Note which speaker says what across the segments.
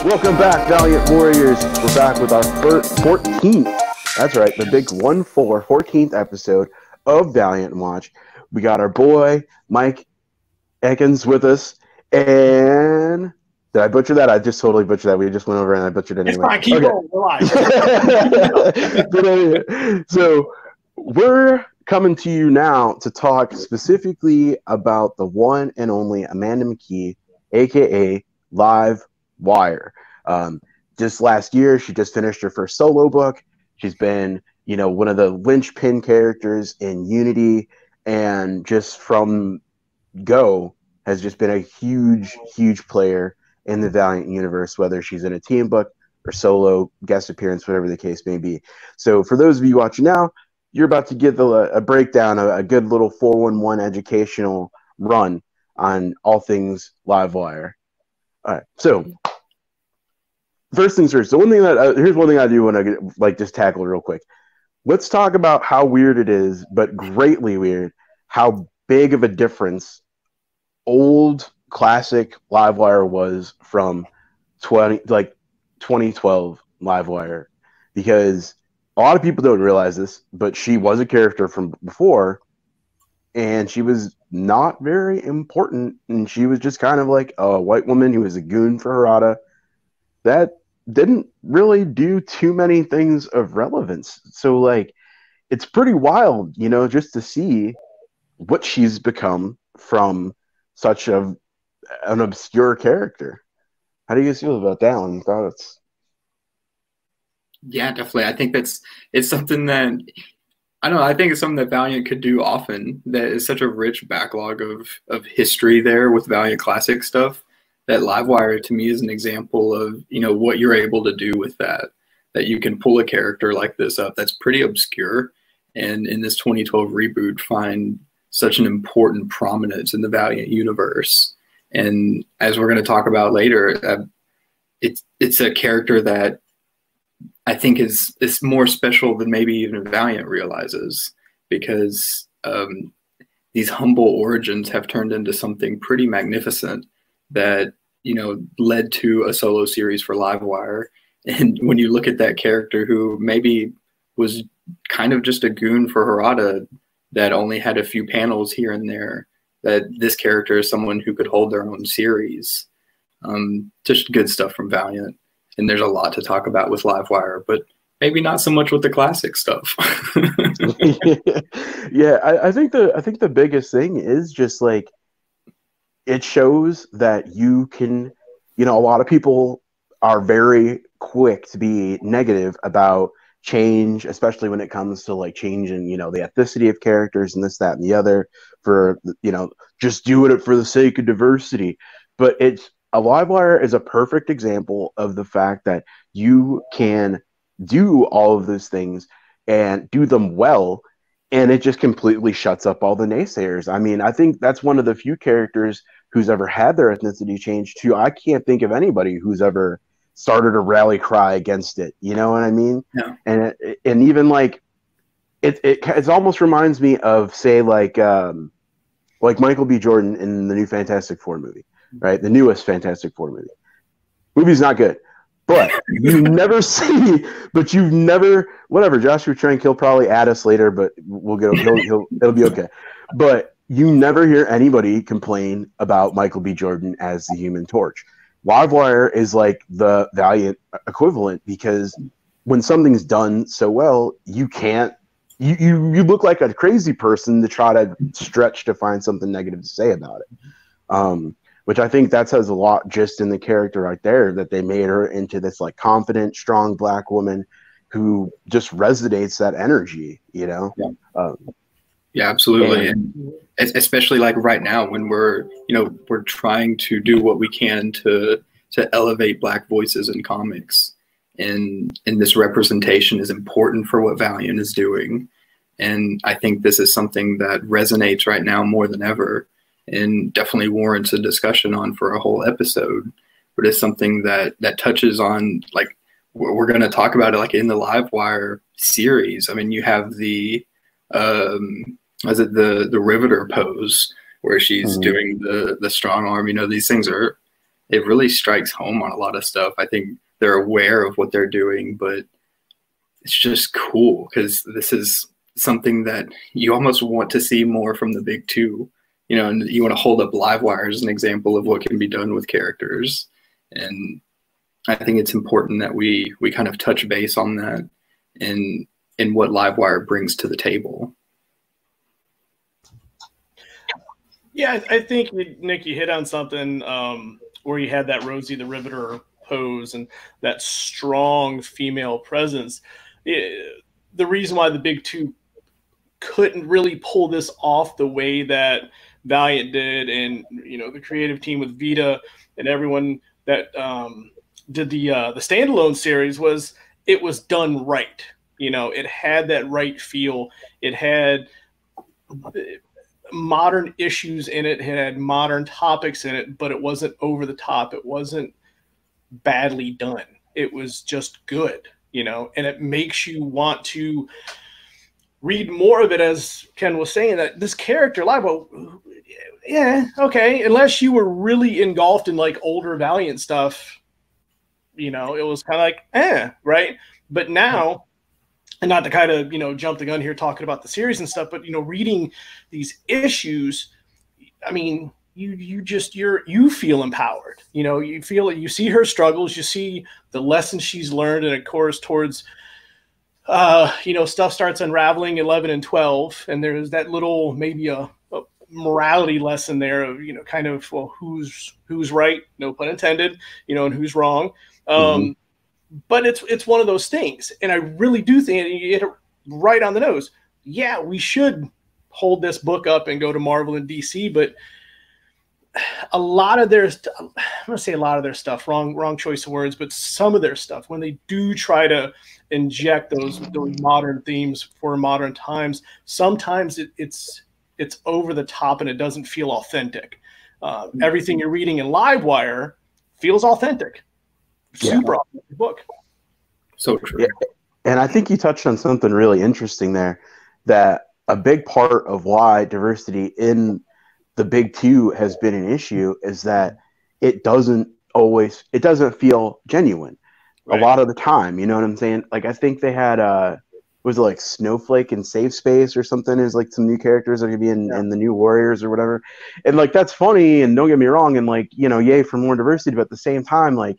Speaker 1: Welcome back, Valiant Warriors. We're back with our 14th, that's right, the big 14th episode of Valiant Watch. We got our boy, Mike Eakins, with us, and... Did I butcher that? I just totally butchered that. We just went over and I butchered it anyway.
Speaker 2: It's fine, keep going, relax.
Speaker 1: So, we're coming to you now to talk specifically about the one and only Amanda McKee, a.k.a. Livewire. Just last year, she just finished her first solo book. She's been, one of the linchpin characters in Unity, and just from go has just been a huge, huge player in the Valiant universe, whether she's in a team book or solo guest appearance, whatever the case may be. So for those of you watching now, you're about to get a breakdown, a good little 411 educational run on all things Livewire. All right, so first things first. So here's one thing I do want to just tackle real quick. Let's talk about how weird it is, but greatly weird, how big of a difference old classic Livewire was from 2012 Livewire, because a lot of people don't realize this, but she was a character from before, and she was not very important, and she was just kind of like a white woman who was a goon for Harada that didn't really do too many things of relevance. So it's pretty wild, just to see what she's become from such an obscure character. How do you guys feel about that one? Thoughts?
Speaker 3: Yeah, definitely. I think it's something that I think it's something that Valiant could do often. That is such a rich backlog of history there with Valiant classic stuff, that Livewire to me is an example of what you're able to do with that you can pull a character like this up that's pretty obscure, and in this 2012 reboot find such an important prominence in the Valiant universe. And as we're going to talk about later, it's a character that I think is more special than maybe even Valiant realizes, because these humble origins have turned into something pretty magnificent that led to a solo series for Livewire. And when you look at that character who maybe was kind of just a goon for Harada that only had a few panels here and there, that this character is someone who could hold their own series. Just good stuff from Valiant. And there's a lot to talk about with Livewire, but maybe not so much with the classic stuff.
Speaker 1: Yeah, I think the biggest thing is just it shows that you can, a lot of people are very quick to be negative about change, especially when it comes to changing, the ethnicity of characters and this, that, and the other, for, just doing it for the sake of diversity. But a Livewire is a perfect example of the fact that you can do all of those things and do them well, and it just completely shuts up all the naysayers. I mean, I think that's one of the few characters who's ever had their ethnicity changed too. I can't think of anybody who's ever started a rally cry against it. You know what I mean?
Speaker 3: Yeah.
Speaker 1: And even it almost reminds me of, say, Michael B. Jordan in the new Fantastic Four movie, right? The newest Fantastic Four movie. Movie's not good, but you never see, but you've never, whatever, Joshua Trank, he'll probably add us later, but it'll be okay. But you never hear anybody complain about Michael B. Jordan as the Human Torch. Livewire is the Valiant equivalent, because when something's done so well, you can't, you look like a crazy person to try to stretch to find something negative to say about it. Which I think that says a lot just in the character right there, that they made her into this confident, strong Black woman who just resonates that energy, Yeah.
Speaker 3: Yeah, absolutely. And especially right now when we're trying to do what we can to elevate Black voices in comics, and this representation is important for what Valiant is doing. And I think this is something that resonates right now more than ever, and definitely warrants a discussion on for a whole episode. But it's something that touches on, we're going to talk about it in the Livewire series. I mean, you have the is it the Riveter pose where she's
Speaker 1: Mhm.
Speaker 3: doing the strong arm. You know, these things are, it really strikes home on a lot of stuff. I think they're aware of what they're doing, but it's just cool because this is something that you almost want to see more from the big two. You know, and you want to hold up Livewire as an example of what can be done with characters. And I think it's important that we kind of touch base on that in what Livewire brings to the table.
Speaker 2: Yeah, I think, Nick, you hit on something where you had that Rosie the Riveter pose and that strong female presence. The reason why the big two couldn't really pull this off the way that Valiant did, and you know, the creative team with Vita and everyone that did the standalone series, was it was done right. You know, it had that right feel. It had modern issues in it. It had modern topics in it, but it wasn't over the top. It wasn't badly done. It was just good, you know, and it makes you want to read more of it, as Ken was saying, that this character, Livo, yeah, okay, unless you were really engulfed in like older Valiant stuff, you know, it was kind of like, right? But now, and not to kind of, you know, jump the gun here talking about the series and stuff, but, you know, reading these issues, I mean, you feel empowered. You know, you feel it. You see her struggles. You see the lessons she's learned, and of course, towards you know, stuff starts unraveling 11 and 12, and there's that little maybe a morality lesson there of, you know, kind of, well, who's right, no pun intended, you know, and who's wrong. But it's one of those things, and I really do think you hit it right on the nose. Yeah, we should hold this book up and go to Marvel and DC, but a lot of their, I'm going to say a lot of their stuff, wrong choice of words, but some of their stuff, when they do try to inject those modern themes for modern times, sometimes it's over the top and it doesn't feel authentic. Everything you're reading in Livewire feels authentic. Super authentic book.
Speaker 3: So true.
Speaker 1: Yeah. And I think you touched on something really interesting there, that a big part of why diversity in the big two has been an issue is that it doesn't feel genuine a lot of the time. You know what I'm saying? Like, I think they had was it like Snowflake and Safe Space or something, is like some new characters that are gonna be in the new Warriors or whatever. And like, that's funny, and don't get me wrong, and like, you know, yay for more diversity, but at the same time, like,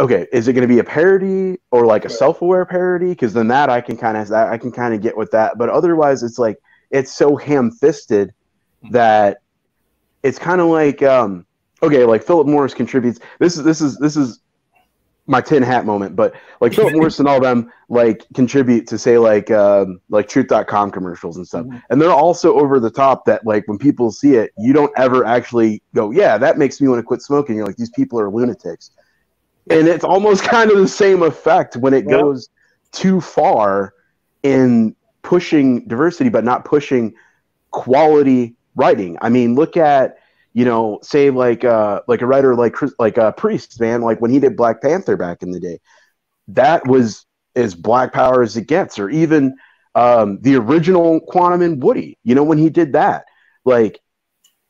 Speaker 1: okay, is it going to be a parody or like a self-aware parody? Because then that I can kind of get with that. But otherwise, it's like, it's so ham-fisted that it's kind of like, okay, like Philip Morris contributes. This is my tin hat moment, but like Philip Morris and all them like contribute to, say, like Truth.com commercials and stuff, and they're also over the top that like when people see it, you don't ever actually go, yeah, that makes me want to quit smoking. You're like, these people are lunatics. And it's almost kind of the same effect when it goes too far in pushing diversity, but not pushing quality writing. I mean, look at, you know, say like a writer like Priest, man, like when he did Black Panther back in the day, that was as Black Power as it gets. Or even the original Quantum and Woody, you know, when he did that, like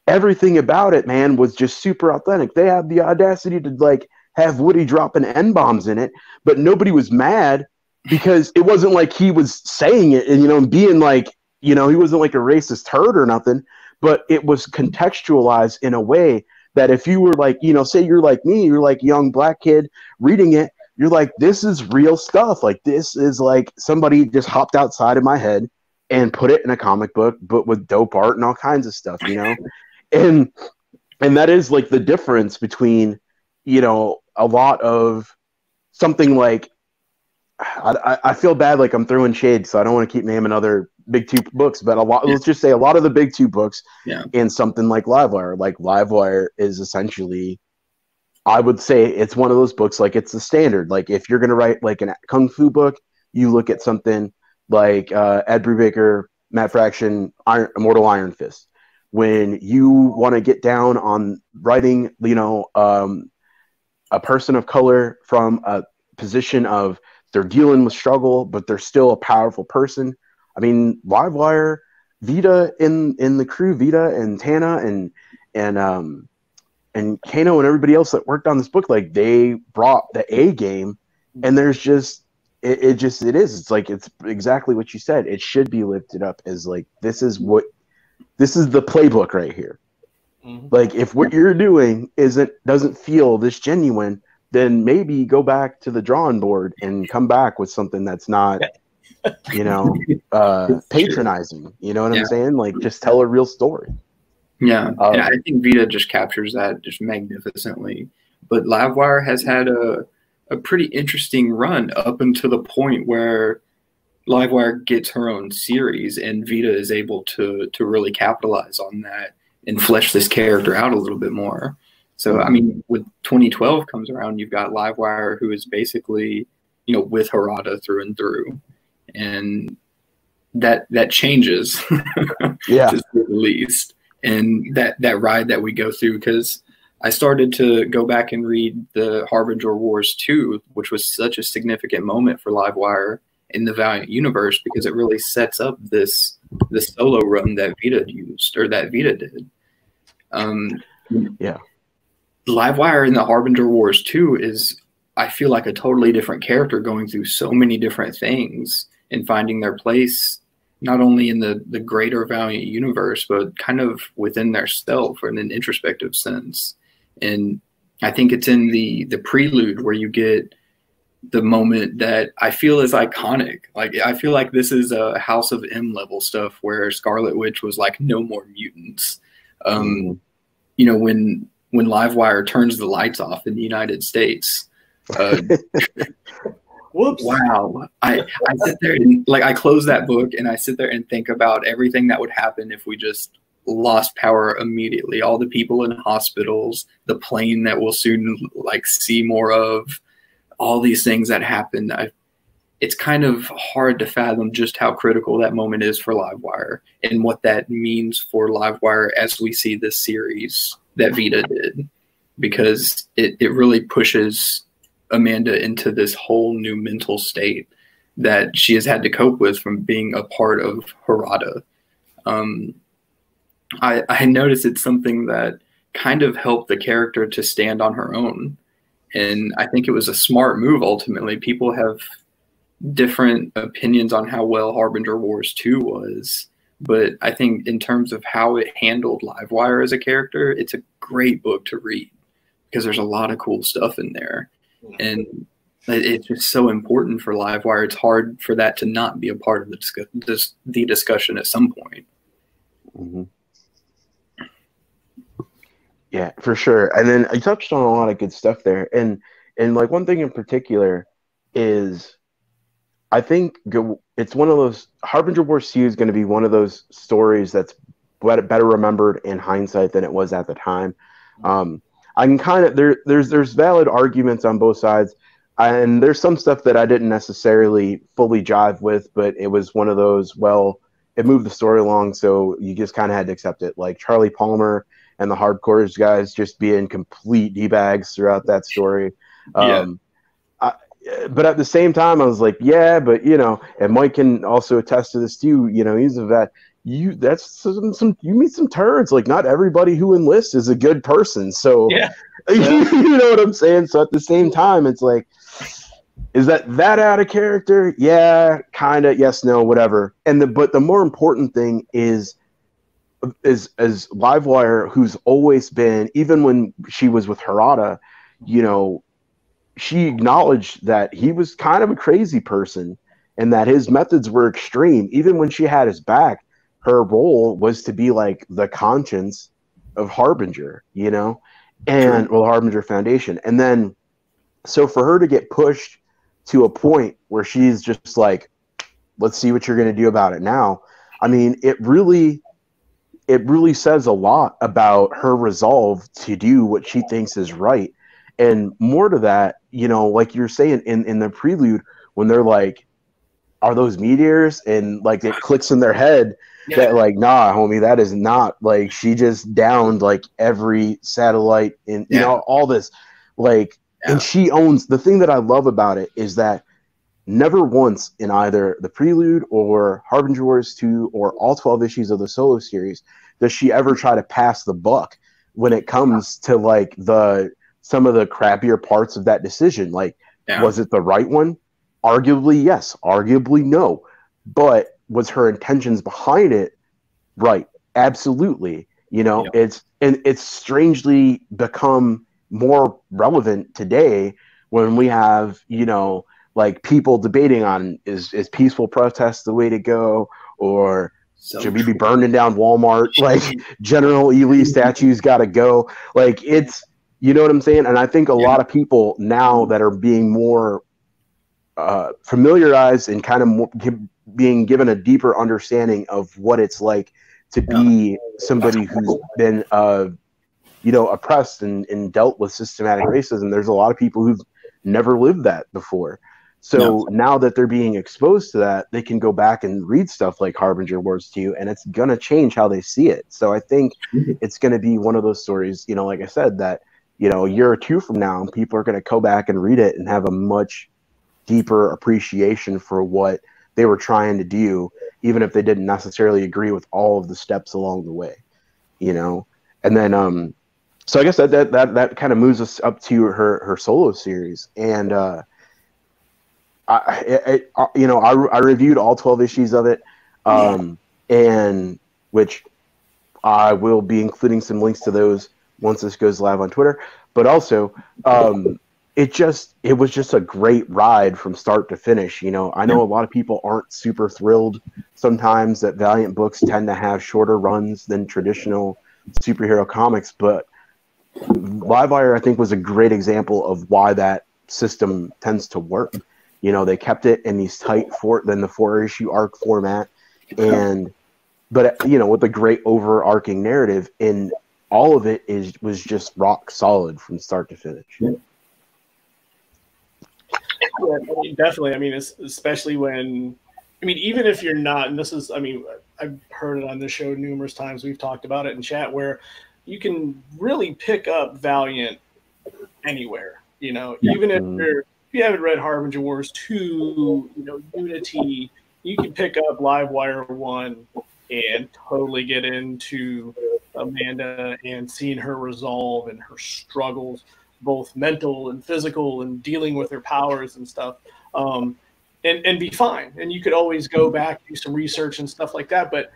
Speaker 1: everything about it, man, was just super authentic. They had the audacity to like have Woody dropping N-bombs in it, but nobody was mad because it wasn't like he was saying it and, you know, being like, you know, he wasn't like a racist turd or nothing, but it was contextualized in a way that if you were like, you know, say you're like me, you're like a young Black kid reading it, you're like, this is real stuff. Like, this is like somebody just hopped outside of my head and put it in a comic book, but with dope art and all kinds of stuff, you know? and that is like the difference between, you know, a lot of something like, I feel bad, like I'm throwing shade, so I don't want to keep naming other big two books, but let's just say a lot of the big two books in something like Livewire. Like, Livewire is essentially, I would say it's one of those books, like it's the standard. Like, if you're going to write like a Kung Fu book, you look at something like Ed Brubaker, Matt Fraction, Immortal Iron Fist. When you want to get down on writing, you know, a person of color from a position of they're dealing with struggle, but they're still a powerful person, I mean, Livewire, Vita in the crew, Vita and Tana and Kano and everybody else that worked on this book, like they brought the A game, and there's just it is. It's like it's exactly what you said. It should be lifted up as like this is the playbook right here. Mm-hmm. Like if what you're doing doesn't feel this genuine, then maybe go back to the drawing board and come back with something that's not, patronizing. You know what I'm saying? Like just tell a real story.
Speaker 3: Yeah, and I think Vita just captures that just magnificently. But Livewire has had a pretty interesting run up until the point where Livewire gets her own series, and Vita is able to really capitalize on that and flesh this character out a little bit more. So, I mean, with 2012 comes around, you've got Livewire, who is basically, with Harada through and through, and that changes, to say the least. And that ride that we go through, because I started to go back and read the Harbinger Wars 2, which was such a significant moment for Livewire in the Valiant universe, because it really sets up this solo run that Vita used, or that Vita did. Livewire in the Harbinger Wars 2 is, I feel like, a totally different character, going through so many different things and finding their place not only in the greater Valiant universe, but kind of within their self, or in an introspective sense. And I think it's in the prelude where you get the moment that I feel is iconic. Like, I feel like this is a House of M level stuff, where Scarlet Witch was like, no more mutants. When Livewire turns the lights off in the United States.
Speaker 2: Whoops.
Speaker 3: Wow. I sit there and I close that book and I sit there and think about everything that would happen if we just lost power immediately. All the people in hospitals, the plane that we'll soon see more of, all these things that happen. It's kind of hard to fathom just how critical that moment is for Livewire, and what that means for Livewire as we see this series that Vita did, because it really pushes Amanda into this whole new mental state that she has had to cope with from being a part of Harada. I noticed it's something that kind of helped the character to stand on her own. And I think it was a smart move ultimately. People have different opinions on how well Harbinger Wars 2 was. But I think in terms of how it handled Livewire as a character, it's a great book to read, because there's a lot of cool stuff in there. And it's just so important for Livewire. It's hard for that to not be a part of the discussion at some point.
Speaker 1: Mm-hmm. Yeah, for sure. And then I touched on a lot of good stuff there. And one thing in particular is, I think it's one of those, Harbinger Wars 2 is going to be one of those stories that's better remembered in hindsight than it was at the time. I can kind of, there's valid arguments on both sides, and there's some stuff that I didn't necessarily fully jive with, but it was one of those, well, it moved the story along, so you just kind of had to accept it. Like Charlie Palmer and the Hardcores guys just being complete D-bags throughout that story. But at the same time, I was like, yeah, but, and Mike can also attest to this too, he's a vet. You meet some turds. Like, not everybody who enlists is a good person. So, you know what I'm saying? So at the same time, it's like, is that out of character? Yeah, kind of. Yes, no, whatever. But the more important thing is Livewire, who's always been, even when she was with Harada, she acknowledged that he was kind of a crazy person and that his methods were extreme. Even when she had his back, her role was to be like the conscience of Harbinger, and Harbinger Foundation. And then, so for her to get pushed to a point where she's just like, let's see what you're going to do about it now. I mean, it really says a lot about her resolve to do what she thinks is right. And more to that, like you're saying in the prelude, when they're like, are those meteors? And it clicks in their head that nah, homie, that is not, she just downed every satellite in, all this, and she owns, the thing that I love about it is that never once in either the Prelude or Harbinger Wars 2 or all 12 issues of the solo series does she ever try to pass the buck when it comes to like some of the crappier parts of that decision. Like, was it the right one? Arguably yes, arguably no. But was her intentions behind it right? Absolutely. You know, it's strangely become more relevant today when we have, you know, like people debating on is peaceful protest the way to go, or should we be burning down Walmart? Like General Ely statues got to go. Like it's, you know what I'm saying? And I think a lot of people now that are being more familiarized and kind of more, being given a deeper understanding of what it's like to be somebody who's been, you know, oppressed and dealt with systematic racism. There's a lot of people who've never lived that before. So now that they're being exposed to that, they can go back and read stuff like Harbinger Wars 2, and it's going to change how they see it. So I think it's going to be one of those stories, you know, like I said, that, you know, a year or two from now, people are going to go back and read it and have a much deeper appreciation for what they were trying to do, even if they didn't necessarily agree with all of the steps along the way, you know? And then, so I guess that kind of moves us up to her solo series. And, you know, I reviewed all 12 issues of it, and which I will be including some links to those once this goes live on Twitter. But also, it was just a great ride from start to finish. You know, I know a lot of people aren't super thrilled sometimes that Valiant books tend to have shorter runs than traditional superhero comics, but Livewire, I think, was a great example of why that system tends to work. You know, they kept it in these tight the 4-issue arc format, but you know, with a great overarching narrative, and all of it was just rock solid from start to finish.
Speaker 2: Yeah, I mean, definitely. I mean, especially when, I mean, even if you're not, and this is, I mean, I've heard it on this show numerous times. We've talked about it in chat, where you can really pick up Valiant anywhere. You know, even if you haven't read Harbinger Wars 2, you know, Unity, you can pick up Livewire 1 and totally get into Amanda and seeing her resolve and her struggles, both mental and physical, and dealing with her powers and stuff, and be fine. And you could always go back, do some research and stuff like that. But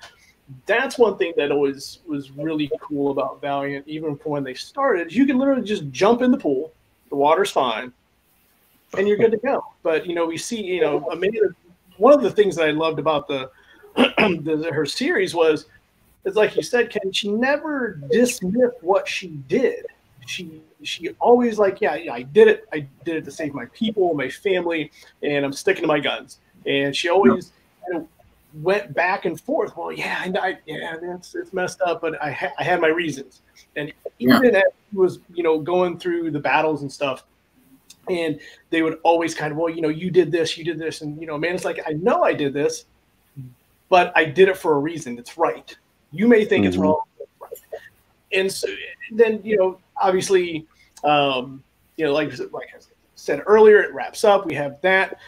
Speaker 2: that's one thing that always was really cool about Valiant, even from when they started. You can literally just jump in the pool, the water's fine, and you're good to go. But, you know, we see, you know, Amanda, one of the things that I loved about her series was, it's like you said, Ken, she never dismissed what she did. She always like, yeah, I did it. I did it to save my people, my family, and I'm sticking to my guns. And she always kind of went back and forth. Well, yeah, it's messed up, but I had my reasons. And even as she was, you know, going through the battles and stuff, and they would always kind of, well, you know, you did this, and, you know, man, it's like, I know I did this, but I did it for a reason. It's right. You may think it's wrong, but it's right. And so then, you know, obviously, you know, like I said earlier, it wraps up. We have that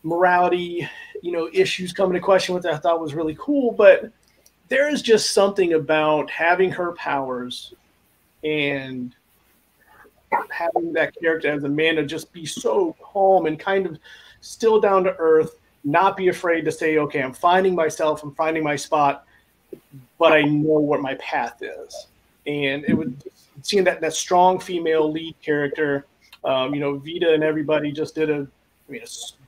Speaker 2: morality, you know, issues come into question, which I thought was really cool. But there is just something about having her powers and having that character as Amanda just be so calm and kind of still down to earth, not be afraid to say, okay, I'm finding myself, I'm finding my spot, but I know what my path is. And it was seeing that strong female lead character, you know, Vita and everybody just did a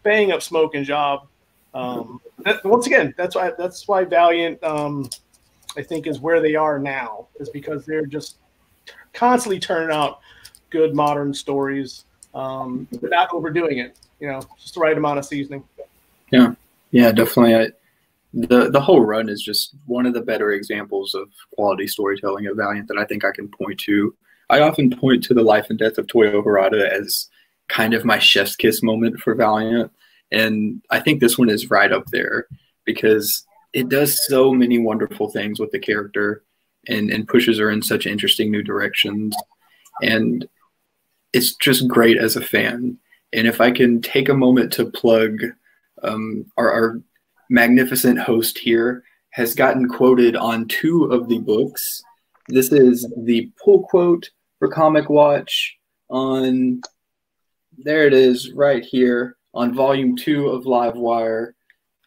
Speaker 2: bang up smoking job. Once again, that's why Valiant, I think, is where they are now, is because they're just constantly turning out good modern stories, but not overdoing it. You know, just the right amount of seasoning.
Speaker 3: Yeah, definitely. The whole run is just one of the better examples of quality storytelling at Valiant that I think I can point to. I often point to the life and death of Toyo Harada as kind of my chef's kiss moment for Valiant. And I think this one is right up there because it does so many wonderful things with the character and pushes her in such interesting new directions. And it's just great as a fan. And if I can take a moment to plug our magnificent host here has gotten quoted on 2 of the books. This is the pull quote for Comic Watch on, there it is right here on volume 2 of Livewire.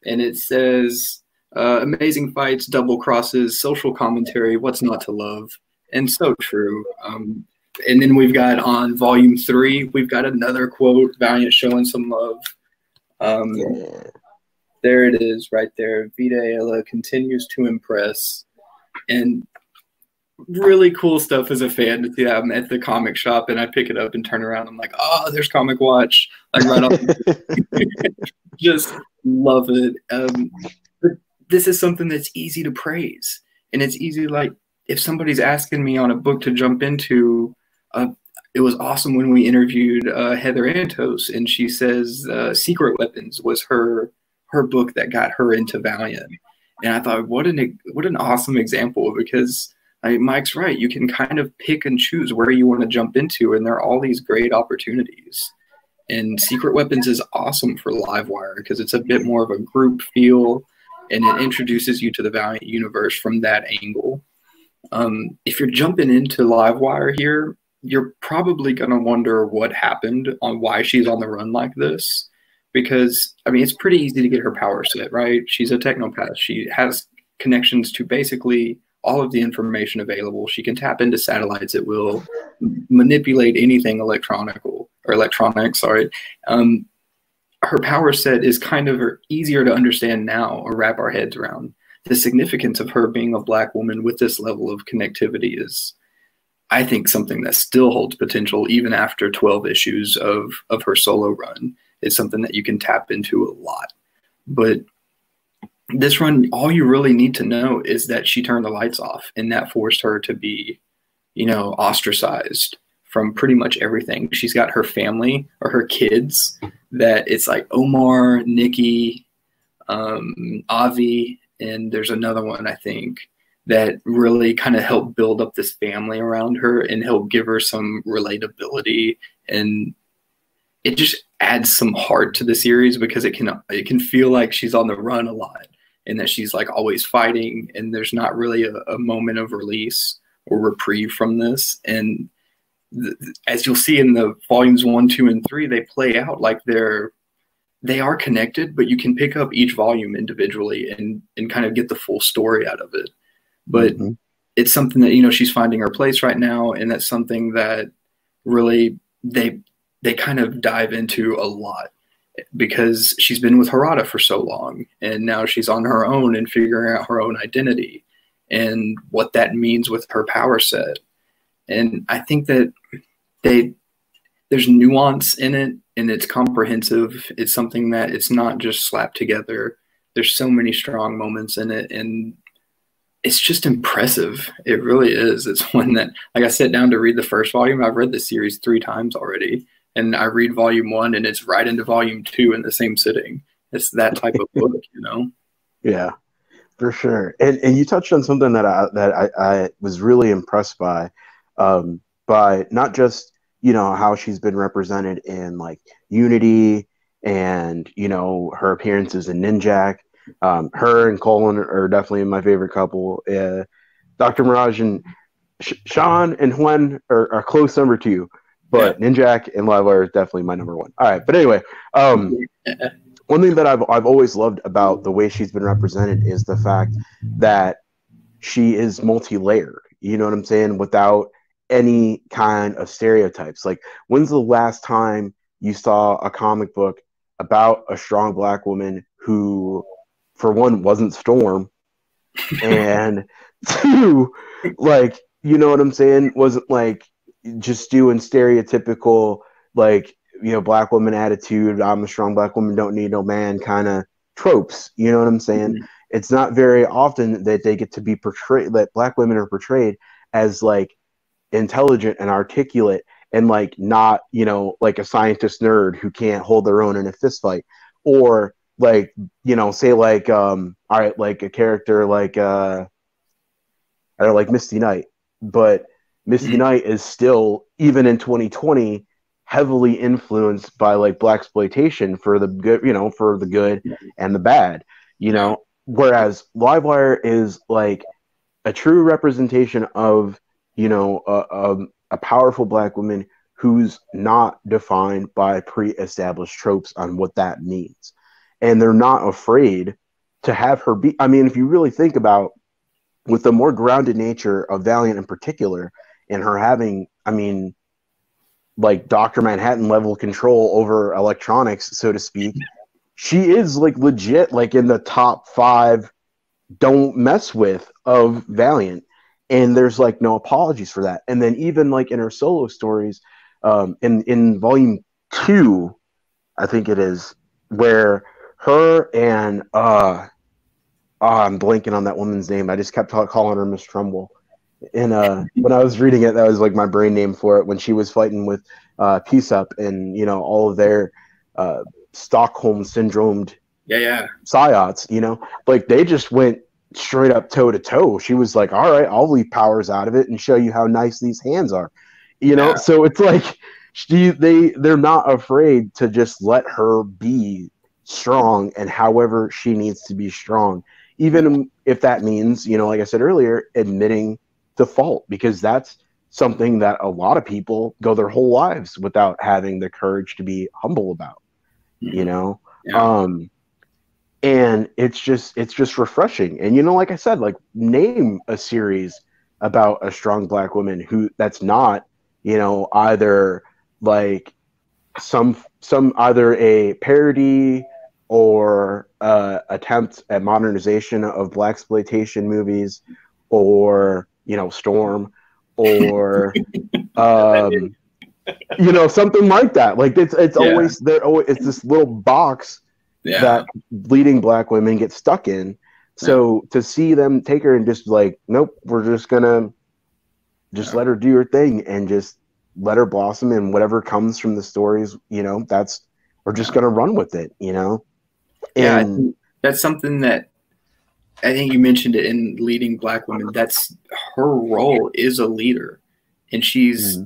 Speaker 3: And it says, amazing fights, double crosses, social commentary, what's not to love? And so true. And then we've got on volume 3, we've got another quote, Valiant showing some love. There it is right there. Vita Ella continues to impress. And really cool stuff as a fan to see. I'm at the comic shop and I pick it up and turn around. I'm like, oh, there's Comic Watch. Like right off. Just love it. But this is something that's easy to praise. And it's easy, like, if somebody's asking me on a book to jump into, it was awesome when we interviewed Heather Antos, and she says Secret Weapons was her book that got her into Valiant. And I thought, what an awesome example, because Mike's right. You can kind of pick and choose where you want to jump into, and there are all these great opportunities. And Secret Weapons is awesome for Livewire because it's a bit more of a group feel, and it introduces you to the Valiant universe from that angle. If you're jumping into Livewire here, you're probably going to wonder what happened on why she's on the run like this. Because, I mean, it's pretty easy to get her power set, right? She's a technopath. She has connections to basically all of the information available. She can tap into satellites at will, manipulate anything electronic, sorry. Her power set is kind of easier to understand now or wrap our heads around. The significance of her being a Black woman with this level of connectivity is, I think, something that still holds potential even after 12 issues of her solo run. It's something that you can tap into a lot. But this run, all you really need to know is that she turned the lights off, and that forced her to be, ostracized from pretty much everything. She's got her family or her kids that it's like Omar, Nikki, Avi, and there's another one, I think, that really kind of helped build up this family around her and help give her some relatability. And it just adds some heart to the series because it can feel like she's on the run a lot and that she's like always fighting, and there's not really a moment of release or reprieve from this. And as you'll see in the volumes 1, 2, and 3, they play out like they are connected, but you can pick up each volume individually and kind of get the full story out of it. But it's something that, she's finding her place right now. And that's something that really they kind of dive into a lot because she's been with Harada for so long. And now she's on her own and figuring out her own identity and what that means with her power set. And I think that there's nuance in it, and it's comprehensive. It's something that it's not just slapped together. There's so many strong moments in it, and it's just impressive. It really is. It's one that, like, I sat down to read the first volume. I've read the series 3 times already, and I read volume 1, and it's right into volume 2 in the same sitting. It's that type of book,
Speaker 1: Yeah, for sure. And you touched on something that I was really impressed by not just how she's been represented in like Unity and her appearances in Ninjak. Her and Colin are definitely my favorite couple. Dr. Mirage and Sean and Huen are close number 2, but Ninjak and Livewire is definitely my number 1. All right, but anyway, one thing that I've always loved about the way she's been represented is the fact that she is multi-layered. You know what I'm saying? Without any kind of stereotypes. Like, when's the last time you saw a comic book about a strong Black woman who, for one, wasn't Storm, and 2, like, you know what I'm saying, wasn't like just doing stereotypical like Black woman attitude, I'm a strong Black woman, don't need no man kind of tropes. You know what I'm saying? It's not very often that they get to be portrayed, that Black women are portrayed as like intelligent and articulate and like not like a scientist nerd who can't hold their own in a fist fight, or like say like all right, like a character like I don't know, like Misty Knight. But Misty Knight is still, even in 2020, heavily influenced by like blaxploitation for the good, for the good and the bad, whereas Livewire is like a true representation of, a powerful Black woman who's not defined by pre-established tropes on what that means. And they're not afraid to have her be, I mean, if you really think about with the more grounded nature of Valiant in particular, and her having, I mean, like Dr. Manhattan level control over electronics, so to speak, she is like legit, like in the top 5 don't mess with of Valiant. And there's like no apologies for that. And then even like in her solo stories, in volume 2, I think it is, where her and I'm blanking on that woman's name. I just kept calling her Miss Trumbull. And when I was reading it, that was like my brain name for it. When she was fighting with Peace Up and all of their Stockholm syndromed psyops, like they just went straight up toe to toe. She was like, "All right, I'll leave powers out of it and show you how nice these hands are," So it's like they're not afraid to just let her be strong and however she needs to be strong, even if that means, like I said earlier, admitting to fault, because that's something that a lot of people go their whole lives without having the courage to be humble about, and it's just refreshing. And like I said, like name a series about a strong Black woman that's not either like some either a parody or attempt at modernization of blaxploitation movies, or Storm, or something like that. Like it's always there. It's this little box that leading Black women get stuck in. So to see them take her and just like, nope, we're just gonna just let her do her thing and just let her blossom, and whatever comes from the stories, that's, we're just gonna run with it, And
Speaker 3: that's something that I think you mentioned it in leading Black women. That's her role, is a leader, and she's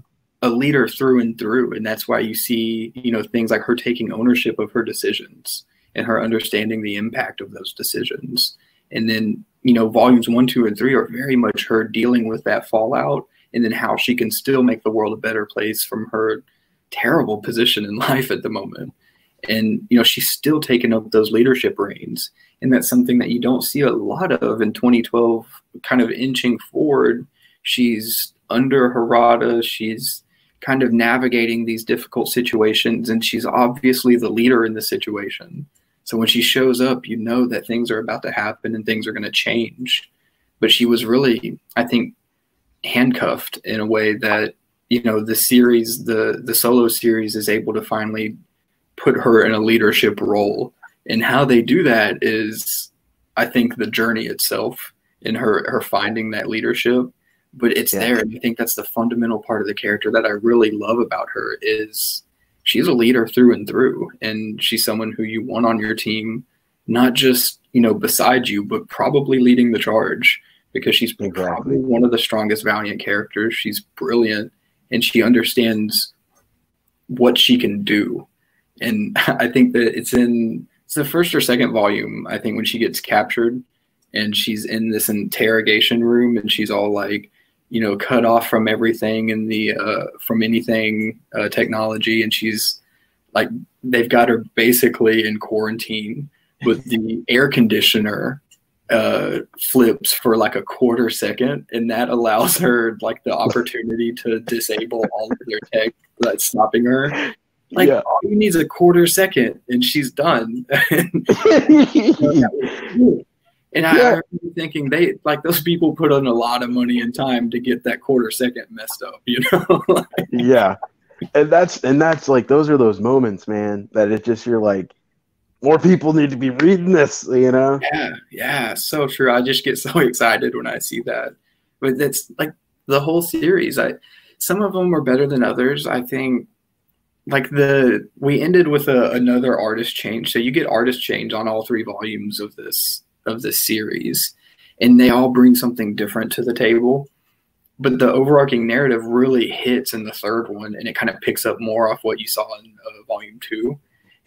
Speaker 3: a leader through and through. And that's why you see, things like her taking ownership of her decisions and her understanding the impact of those decisions. And then, volumes 1, 2, and 3 are very much her dealing with that fallout, and then how she can still make the world a better place from her terrible position in life at the moment. And, she's still taking up those leadership reins. And that's something that you don't see a lot of in 2012, kind of inching forward. She's under Harada. She's kind of navigating these difficult situations, and she's obviously the leader in the situation. So when she shows up, that things are about to happen and things are going to change. But she was really, I think, handcuffed in a way that, the series, the solo series is able to finally put her in a leadership role. And how they do that is, I think, the journey itself in her finding that leadership. But it's there. And I think that's the fundamental part of the character that I really love about her, is she's a leader through and through. And she's someone who you want on your team, not just, beside you, but probably leading the charge, because she's probably one of the strongest Valiant characters. She's brilliant, and she understands what she can do. And I think that it's the first or second volume, I think, when she gets captured and she's in this interrogation room, and she's all like, cut off from everything in the from anything technology, and she's like, they've got her basically in quarantine, with the air conditioner flips for like a quarter second, and that allows her like the opportunity to disable all of their tech that's stopping her. Like, all you need is a quarter second, and she's done. And I remember thinking, those people put in a lot of money and time to get that quarter second messed up,
Speaker 1: And that's like, those are those moments, man, that it's just, you're like, more people need to be reading this,
Speaker 3: Yeah, so true. I just get so excited when I see that. But that's like the whole series. Some of them are better than others. I think, like, we ended with another artist change. So you get artist change on all 3 volumes of this series, and they all bring something different to the table. but the overarching narrative really hits in the third one, and it kind of picks up more off what you saw in volume 2.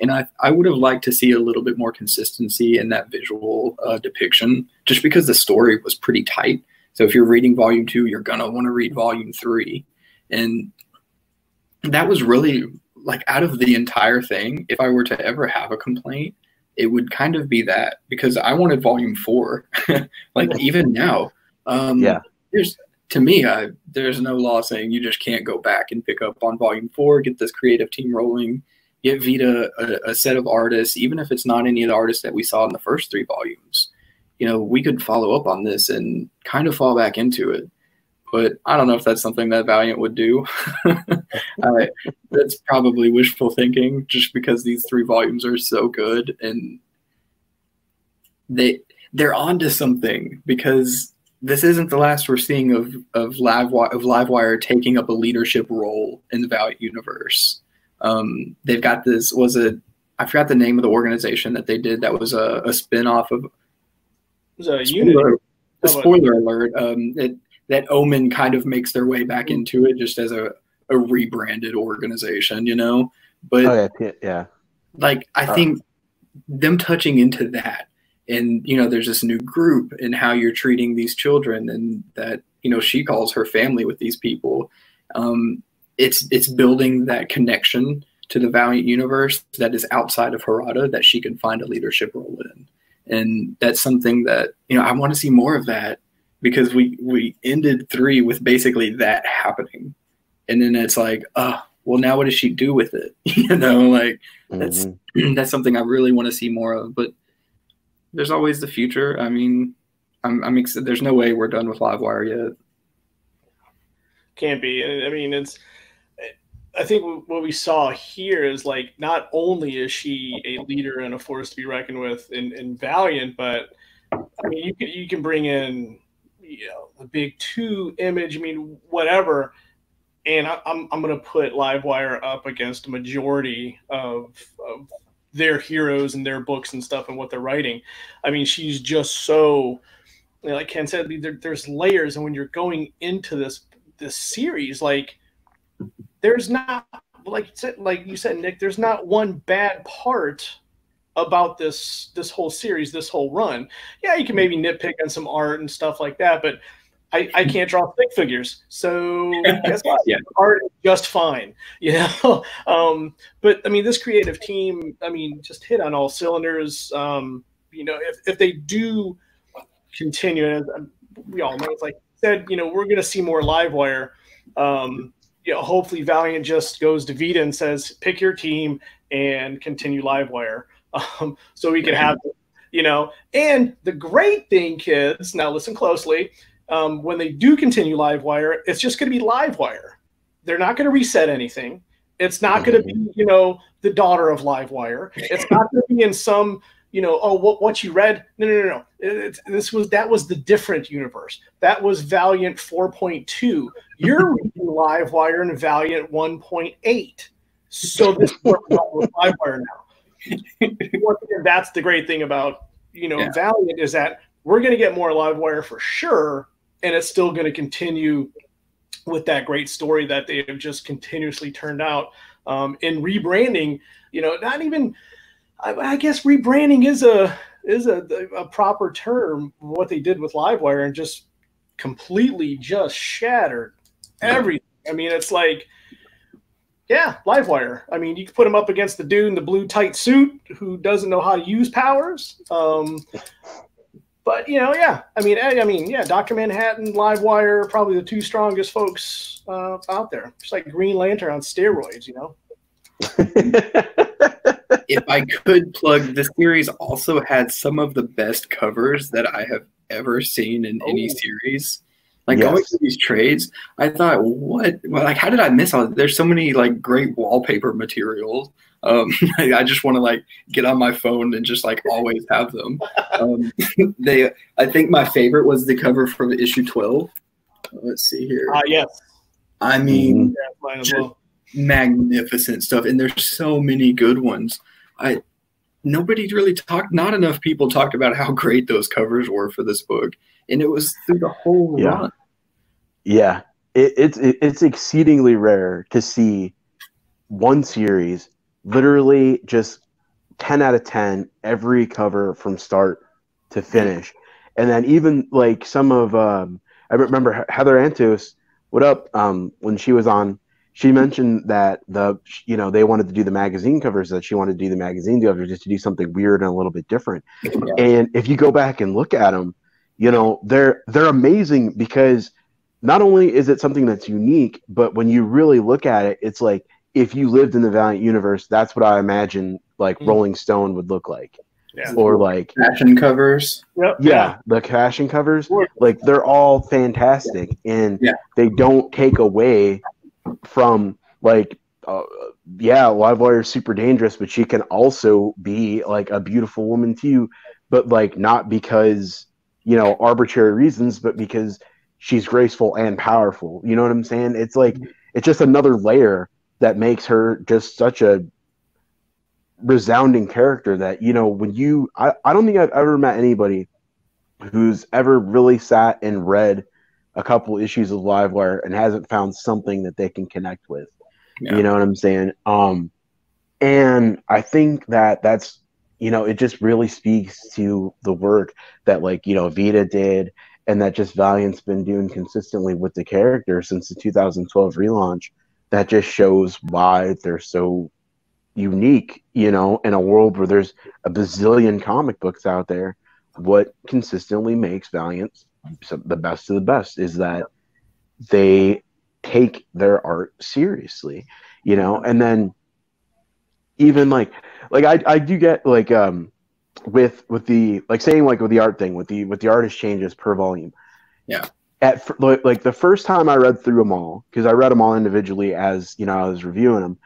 Speaker 3: And I would have liked to see a little bit more consistency in that visual depiction, just because the story was pretty tight. So if you're reading volume 2, you're going to want to read volume 3. And that was really, like, out of the entire thing, if I were to ever have a complaint, it would kind of be that, because I wanted volume 4. Like, even now, to me, there's no law saying you just can't go back and pick up on volume 4, get this creative team rolling, get Vita a set of artists, even if it's not any of the artists that we saw in the first 3 volumes. You know, we could follow up on this and kind of fall back into it. But I don't know if that's something that Valiant would do. That's probably wishful thinking, just because these 3 volumes are so good, and they're onto something, because this isn't the last we're seeing of Livewire taking up a leadership role in the Valiant universe. They've got this, I forgot the name of the organization that they did that was a spin-off of.
Speaker 2: It was a Unity.
Speaker 3: Spoiler alert. That Omen kind of makes their way back into it, just as a rebranded organization, you know? But like, I think them touching into that, and, you know, there's this new group and how you're treating these children, and that, you know, she calls her family with these people. It's building that connection to the Valiant universe that is outside of Harada, that she can find a leadership role in. And that's something that, you know, I want to see more of that, because we ended 3 with basically that happening. And then it's like, well, now what does she do with it? You know, like, that's something I really want to see more of. But there's always the future. I mean, I'm excited. There's no way we're done with Livewire yet.
Speaker 2: Can't be. I mean, I think what we saw here is, like, not only is she a leader and a force to be reckoned with in Valiant, but I mean, you can bring in, you know, the big 2 image. I mean, whatever. And I'm going to put Livewire up against a majority of their heroes and their books and stuff and what they're writing. I mean, she's just so, you know, like Ken said, there's layers, and when you're going into this series, like, there's not, like you said, Nick, there's not one bad part about this whole series, this whole run. Yeah, you can maybe nitpick on some art and stuff like that, but I can't draw stick figures, so guess what? Art is just fine, you know. But I mean, this creative team, I mean, just hit on all cylinders. You know, if they do continue, and we all know, it's like I said, you know, we're going to see more Livewire. You know, hopefully Valiant just goes to Vita and says, pick your team and continue Livewire, so we can have, you know. And the great thing, kids, now listen closely. When they do continue Livewire, it's just going to be Livewire. They're not going to reset anything. It's not going to be, you know, the daughter of Livewire. It's not going to be in some, you know, what you read. No. That was the different universe. That was Valiant 4.2. You're reading Livewire in Valiant 1.8. So this is what we're going with Livewire now. That's the great thing about, you know, Valiant, is that we're going to get more Livewire for sure. And it's still going to continue with that great story that they have just continuously turned out. In rebranding, you know, not even, I guess rebranding is a proper term, what they did with Livewire, and just completely just shattered everything. I mean, it's like, yeah, Livewire. I mean, you can put him up against the dude in the blue tight suit who doesn't know how to use powers. But, you know, yeah. I mean, yeah, Dr. Manhattan, Livewire, probably the 2 strongest folks out there. It's like Green Lantern on steroids, you know?
Speaker 3: If I could plug, the series also had some of the best covers that I have ever seen in any series. Like, going through these trades, I thought, like, how did I miss all? There's so many, like, great wallpaper materials. I just want to, like, get on my phone and just, like, always have them. I think my favorite was the cover from issue 12. Let's see here.
Speaker 2: Yes.
Speaker 3: I mean, magnificent stuff, and there's so many good ones. Nobody really talked. Not enough people talked about how great those covers were for this book, and it was through the whole run.
Speaker 1: Yeah, it's exceedingly rare to see one series literally just 10 out of 10 every cover from start to finish. And then even like some of I remember Heather Antos, what up, when she was on, she mentioned that they wanted to do the magazine covers, that she wanted to do the magazine covers just to do something weird and a little bit different.
Speaker 3: Yeah.
Speaker 1: And if you go back and look at them, they're amazing, because not only is it something that's unique, but when you really look at it, it's like, if you lived in the Valiant universe, that's what I imagine like Rolling Stone would look like.
Speaker 2: Yeah.
Speaker 1: Or like
Speaker 3: fashion covers.
Speaker 2: Yep.
Speaker 1: Yeah, the fashion covers, like they're all fantastic, and they don't take away from like Livewire is super dangerous, but she can also be like a beautiful woman too, but like not because arbitrary reasons, but because she's graceful and powerful. You know what I'm saying? It's like it's just another layer that makes her just such a resounding character that when I don't think I've ever met anybody who's ever really sat and read a couple issues of Livewire and hasn't found something that they can connect with. You know what I'm saying? And I think that's it just really speaks to the work that Vita did, and that just Valiant's been doing consistently with the character since the 2012 relaunch. That just shows why they're so unique, in a world where there's a bazillion comic books out there. What consistently makes Valiant the best of the best is that they take their art seriously, and then even I do get with the saying with the art thing, with the artist changes per volume.
Speaker 3: Yeah.
Speaker 1: At the first time I read through them all, because I read them all individually as I was reviewing them,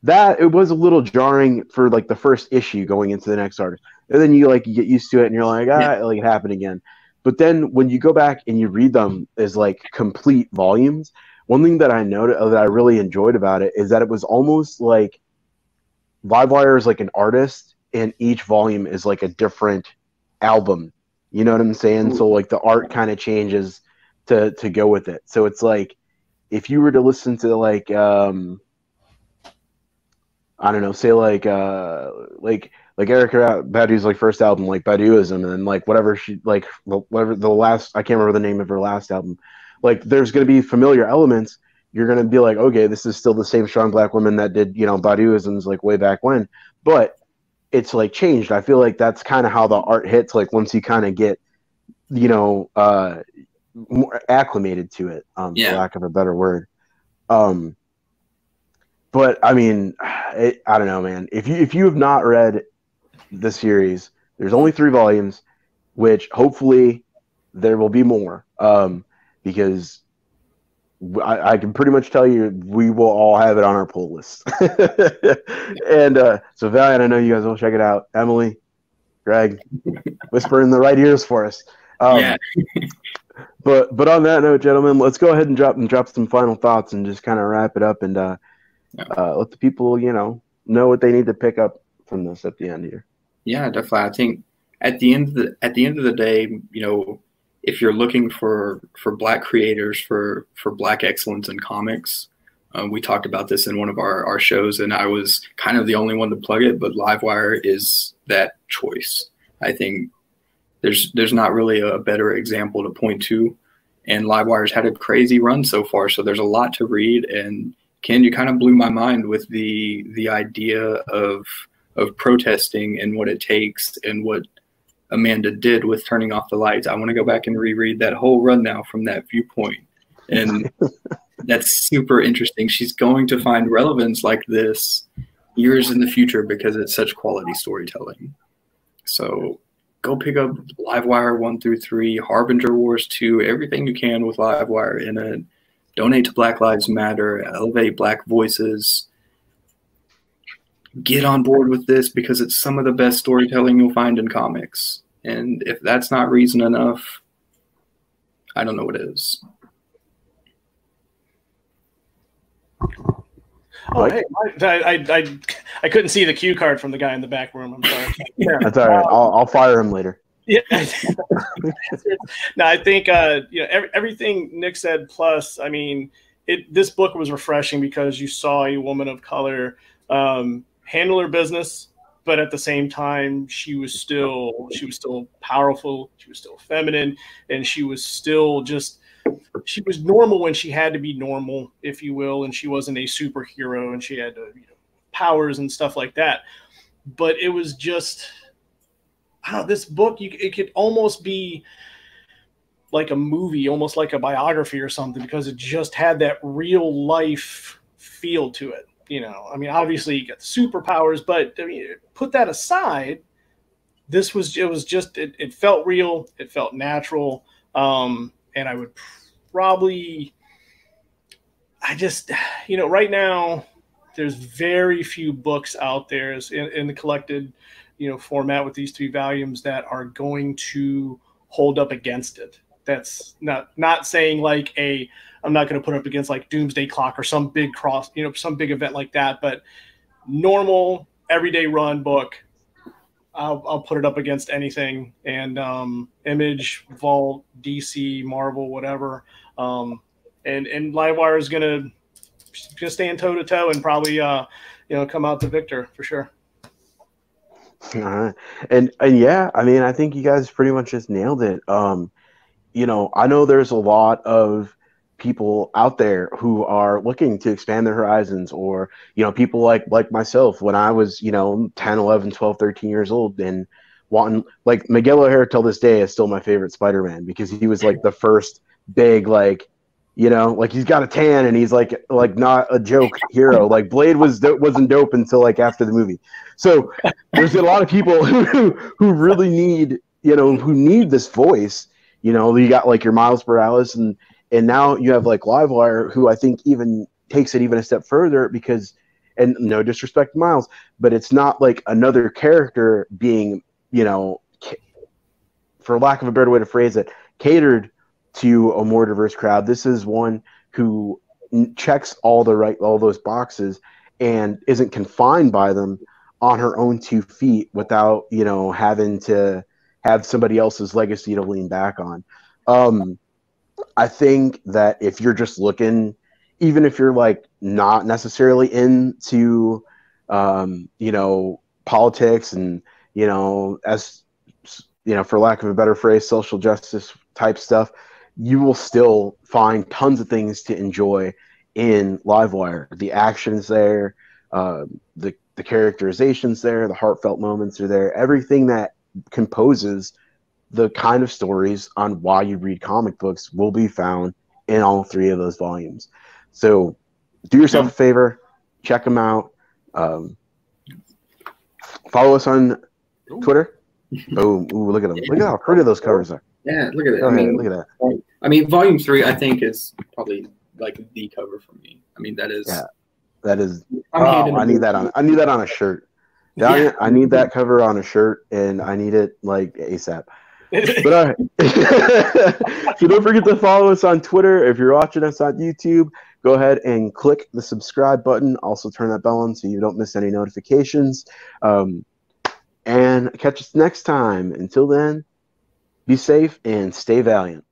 Speaker 1: that it was a little jarring for the first issue going into the next artist, and then you get used to it and you're like, it happened again. But then when you go back and you read them as complete volumes, one thing that I noted that I really enjoyed about it is that it was almost like Livewire is like an artist, and each volume is like a different album. You know what I'm saying? Ooh. So the art kind of changes to go with it. So it's like if you were to listen to I don't know, say Erica Badu's first album, Baduism, and then whatever the last, I can't remember the name of her last album. There's going to be familiar elements. You're going to be like, okay, this is still the same strong black woman that did Baduisms way back when, but it's changed. I feel like that's kind of how the art hits. Once you kind of get more acclimated to it, for lack of a better word. But I mean, I don't know, man. If you have not read the series, there's only 3 volumes, which hopefully there will be more, because I can pretty much tell you we will all have it on our pull list. And so Valiant, I know you guys will check it out. Emily, Greg, whisper in the right ears for us. But on that note, gentlemen, let's go ahead and drop some final thoughts and just kind of wrap it up, and let the people know what they need to pick up from this at the end here.
Speaker 3: Yeah, definitely. I think at the end of the day, if you're looking for Black creators, for Black excellence in comics, we talked about this in one of our shows, and I was kind of the only one to plug it, but Livewire is that choice. I think there's not really a better example to point to, and Livewire's had a crazy run so far, so there's a lot to read. And Ken, you kind of blew my mind with the idea of protesting and what it takes and what Amanda did with turning off the lights. I want to go back and reread that whole run now from that viewpoint. And that's super interesting. She's going to find relevance like this years in the future because it's such quality storytelling. So go pick up Livewire 1 through 3, Harbinger Wars 2, everything you can with Livewire in it. Donate to Black Lives Matter, elevate Black voices. Get on board with this because it's some of the best storytelling you'll find in comics. And if that's not reason enough, I don't know what is.
Speaker 2: Oh, hey, I couldn't see the cue card from the guy in the back room. I'm sorry.
Speaker 1: That's all right. I'll fire him later.
Speaker 2: Yeah. No, I think everything Nick said. Plus, I mean, this book was refreshing because you saw a woman of color handle her business, but at the same time, she was still powerful. She was still feminine, and she was still she was normal when she had to be normal, if you will, and she wasn't a superhero, and she had powers and stuff like that. But it was just, I don't know, this book, it could almost be like a movie, almost like a biography or something, because it just had that real life feel to it. I mean, obviously you got the superpowers, but I mean, put that aside, it felt real, it felt natural, and I would probably, right now there's very few books out there in the collected format with these 3 volumes that are going to hold up against it. That's not saying like I'm not going to put up against like Doomsday Clock or some big some big event like that, but normal everyday run book, I'll put it up against anything. And Image, Vault, DC, Marvel, whatever, and Livewire is going to stand toe to toe and probably come out the victor for sure.
Speaker 1: All right. And yeah, I mean, I think you guys pretty much just nailed it. I know there's a lot of people out there who are looking to expand their horizons, or, people like myself when I was, 10, 11, 12, 13 years old, and wanting, like, Miguel O'Hara till this day is still my favorite Spider-Man, because he was like the first big, like, he's got a tan and he's like not a joke hero. Like Blade wasn't dope until like after the movie. So there's a lot of people who really need, who need this voice. You got like your Miles Morales, and now you have like Livewire, who I think even takes it even a step further, because, and no disrespect to Miles, but it's not like another character being, for lack of a better way to phrase it, catered to a more diverse crowd. This is one who checks all those boxes and isn't confined by them on her own 2 feet without, having to have somebody else's legacy to lean back on. I think that if you're just looking, even if you're like not necessarily into, politics and, as, for lack of a better phrase, social justice type stuff, you will still find tons of things to enjoy in Livewire. The action's there, the characterization's there, the heartfelt moments are there. Everything that composes the kind of stories on why you read comic books will be found in all 3 of those volumes. So do yourself a favor, check them out. Follow us on Twitter. Boom. Ooh, look at them. Look at how pretty those covers are.
Speaker 3: Yeah, look at it.
Speaker 1: Look at that.
Speaker 3: I mean, volume 3, I think, is probably like the cover for me. I mean, that is.
Speaker 1: Yeah, that is. I need that on a shirt. Yeah. I need that cover on a shirt, and I need it like ASAP. But all right. So don't forget to follow us on Twitter. If you're watching us on YouTube, go ahead and click the subscribe button. Also turn that bell on so you don't miss any notifications. And catch us next time. Until then, be safe and stay valiant.